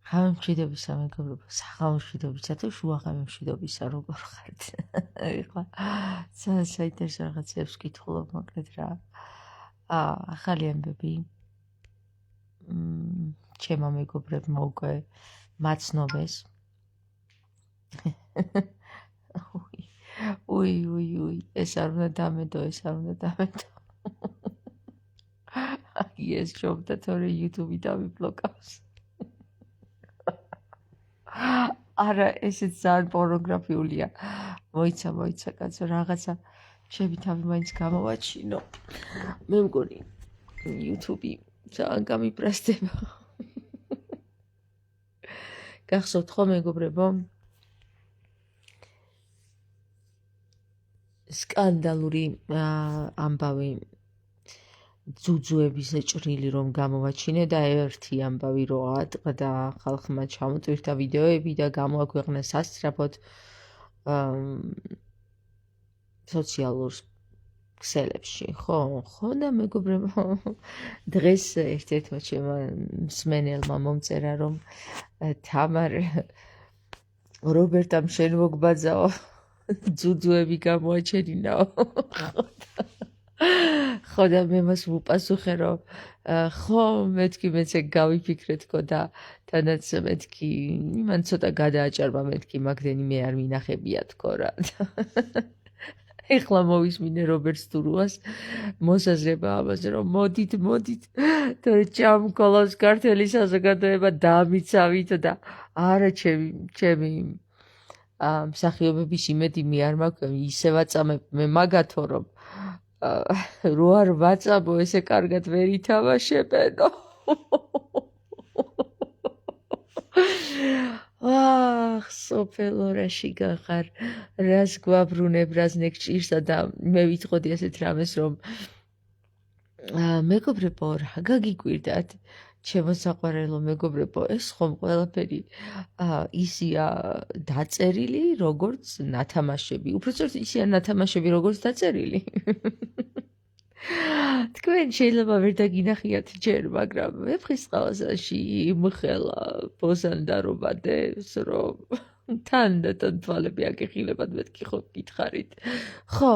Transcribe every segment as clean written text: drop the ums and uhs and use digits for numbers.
გამემშვიდობისა მეგობრებო, საღამომშვიდობისა თუ შუაღამემშვიდობისა როგორ ხართ? ეხლა საინტერესო რაღაცებს ვკითხულობ მოკლედ რა. ახალი ამბები ჩემო მეგობრებმა უკვე მაცნობეს. უი, ეს არ უნდა დამედო, ეს არ უნდა დამედო. ეს ჯობდა თორე YouTube-ი დამიბლოკავს. არა, ესეც ძალიან პორნოგრაფიულია. მოიცა კაცო, რაღაცა შევი თავი მაინც გამოვაჩინო. მე მგონი YouTube-ი ძალიან გამიბრასდება. გახსოვთ ხო მეგობრებო? სკანდალური ამბავი ძუძუების ჭრილი რომ გამოვაჩინე და ერთი ამბავი რო ატყდა ხალხმა ჩამოტვირთა ვიდეოები და გამოაქვეყნა სასწრაფოდ სოციალურ ქსელებში, ხო და მეგობრებო, დღეს ერთ-ერთმა ჩემმა მსმენელმა მომწერა რომ თამარ რობერტამ შენ მოგბაძაო ძუძუები გამოაჩენინაო. ხო და მე მას ვუპასუხე რომ ხო მეთქი მეც ეგ გავიფიქრე თქო და თანაც მეთქი იმან ცოტა გადააჭარბა მეთქი მაგდენი მე არ მინახებია თქო რა. ეხლა მოვისმინე რობერტ სტურუას მოსაზრება ამაზე რომ მოდით თორე ჭამკოლოს ქართელი საზოგადოება დამიცავით და არა ჩემი მსახიობების იმედი მე არ მაქვს ისე ვაწამებ მე მაგათო რომ რო არ ვაწამო ესე კარგად ვერ ითამაშებენო. სოფელო რაში გახარ, რას გვაბრუნებ, რას ნეგჭირსა და მე ვიტყოდი ასეთ რამეს რომ მეგობრებო რა გაგიკვირდათ ჩემო საყვარელო მეგობრებო ეს ხომ ყველაფერი ისია დაწერილი როგორც ნათამაშები, უბრალოდ ისია ნათამაშები როგორც დაწერილი. თქვენ შეიძლება ვერ დაგინახიათ ჯერ, მაგრამ ვეფხისტყაოსანში იმხელა ბოზანდარობადეს, რომ თანდათან თვალები აკიხილებად მეთქი ხო გითხარით. ხო,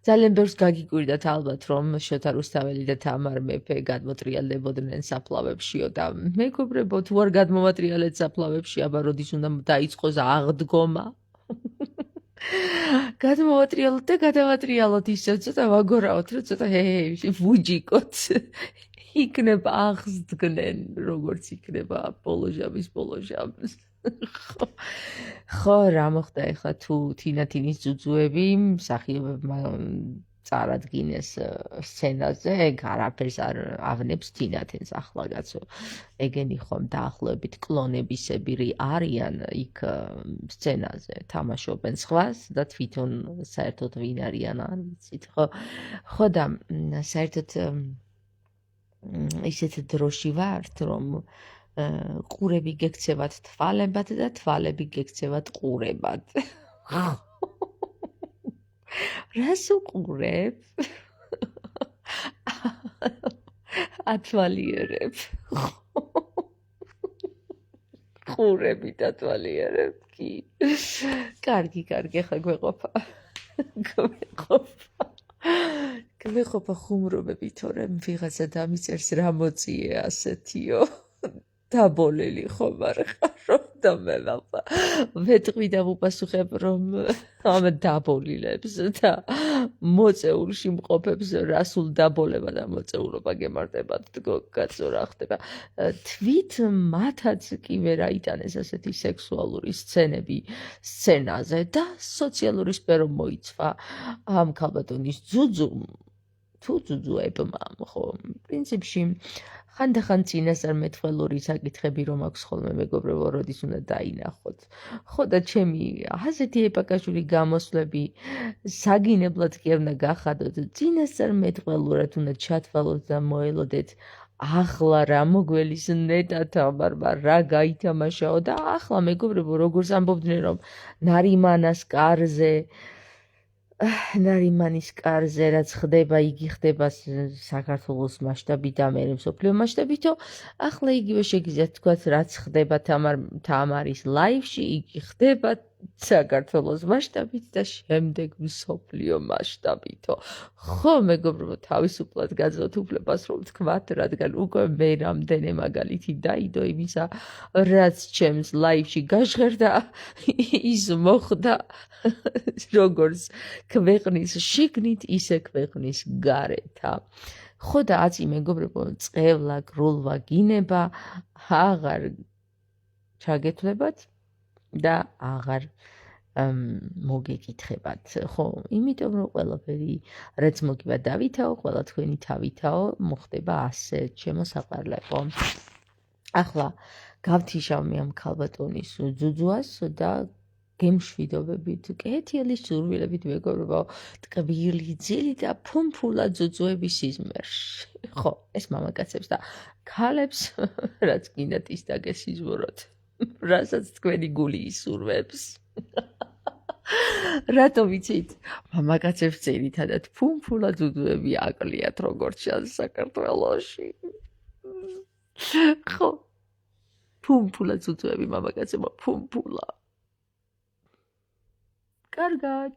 ძალიან ბევრს გაგიკვირდათ ალბათ, რომ შოთა რუსთაველი და თამარ მეფე გადმოტრიალდებოდნენ საფლავებშიო და მეგობრებო, თუ არ გადმოვატრიალეთ საფლავებში, აბა როდის უნდა დაიწყოს აღდგომა? გადმოვატრიალოთ და გადავატრიალოთ ისევ ცოტა ვაგორაოთ, რომ ცოტა ვუჯიკოთ. იქნება აღსდგნენ, როგორც იქნება ბოლოჟამის. ხო, რა მოხდა ეხლა თუ თინათინის ძუძუები მსახიობებმა წარადგინეს სცენაზე, ეგ არაფერს არ ავნებს თინათინს ახლა კაცო. ეგენი ხომ დაახლოებით კლონებისებრი არიან იქ სცენაზე, თამაშობენ სხვას და თვითონ საერთოდ ვინ არიან არ ვიცით, ხო და საერთოდ ისეთ დროში ვართ, რომ ყურები გექცევათ თვალებად და თვალები გექცევათ ყურებად. რას უყურებ? ათვალიერებ. ყურები დათვალიერებ კი. კარგი, ხა გვეყოფა. გვეყოფა ხუმრობები, თორემ ვიღაცა დამიწერს რა მოწიე ასეთიო. დაბოლელი ხომ არ ხარო და მე ვეთყვი და ვუპასუხებ რომ ამ დაბოლილებს და მოწეულში მყოფებს რასულ დაბოლება და მოწეულობა გემართებათ კაცო რა ხდება. თვით მათაც კი ვერ აიტანეს ასეთი სექსუალური სცენები სცენაზე და სოციალური სფერო მოიცვა ამ ქალბატონის ძუძუებმა, ხო, პრინციპში ხანდახან წინასწარ მეტყველური საკითხები რომ აქვს ხოლმე მეგობრებო, როდის უნდა დაინახოთ. ხო და ჩემი ასეთი ეპაკაშული გამოსვლები საგინებლად კი არ უნდა გახადოთ, წინასწარ მეტყველურად უნდა ჩათვალოთ და მოელოდეთ ახლა რა მოგველისნედა თამარმა, რა გაითამაშაო და ახლა მეგობრებო, როგორც ამბობდნენ რომ ნარიმანას კარზე ნარიმანის კარზე რაც ხდება, იგი ხდება საქართველოს მასშტაბით და მერე მსოფლიო მასშტაბითო. ახლა იგივე შეგიძლიათ თქვათ, რაც ხდება თამარის ლაივში, იგი ხდება საქართველოს მასშტაბით და შემდეგ მსოფლიო მასშტაბითო. ხო, მეგობრებო, თავისუფლად გაძლოთ უფლებას, რომ თქვათ, რადგან უკვე მე რამდენი მაგალითი დაიდო იმისა, რაც ჩემს ლაივში გაჟღერდა, ის მოხდა როგორც ქვეყნის შიგნით, ისე ქვეყნის გარეთ. ხო და აწი მეგობრებო, წყევლა, გრულვა, გინება აღარ ჩაგეთვლებათ და აღარ მოგეკითხებათ. ხო, იმიტომ რომ ყველაფერი რაც მოგივა დავითაო, ყველა თქვენი დავითაო მოხდება ასე, ჩემო საყვარლებო. ახლა გავთიშავ მე ამ ქალბატონის ძუძუას და გემშვიდობებით, კეთილი სურვილებით მეგობრებო, ტკბილი ძილი და ფუმფულა ძუძუების სიზმერში. ხო, ეს მამაკაცებს და ქალებს რაც გინდათ ის დაგესიზმროთ, რასაც თქვენი გული ისურვებს. რატომ იცით? მამაკაცებს ძირითადად ფუმფულა ძუძუები აკლიათ, როგორც ჩანს საქართველოში. ხო, ფუმფულა ძუძუები მამაკაცებმა, ფუმფულა. კარგად.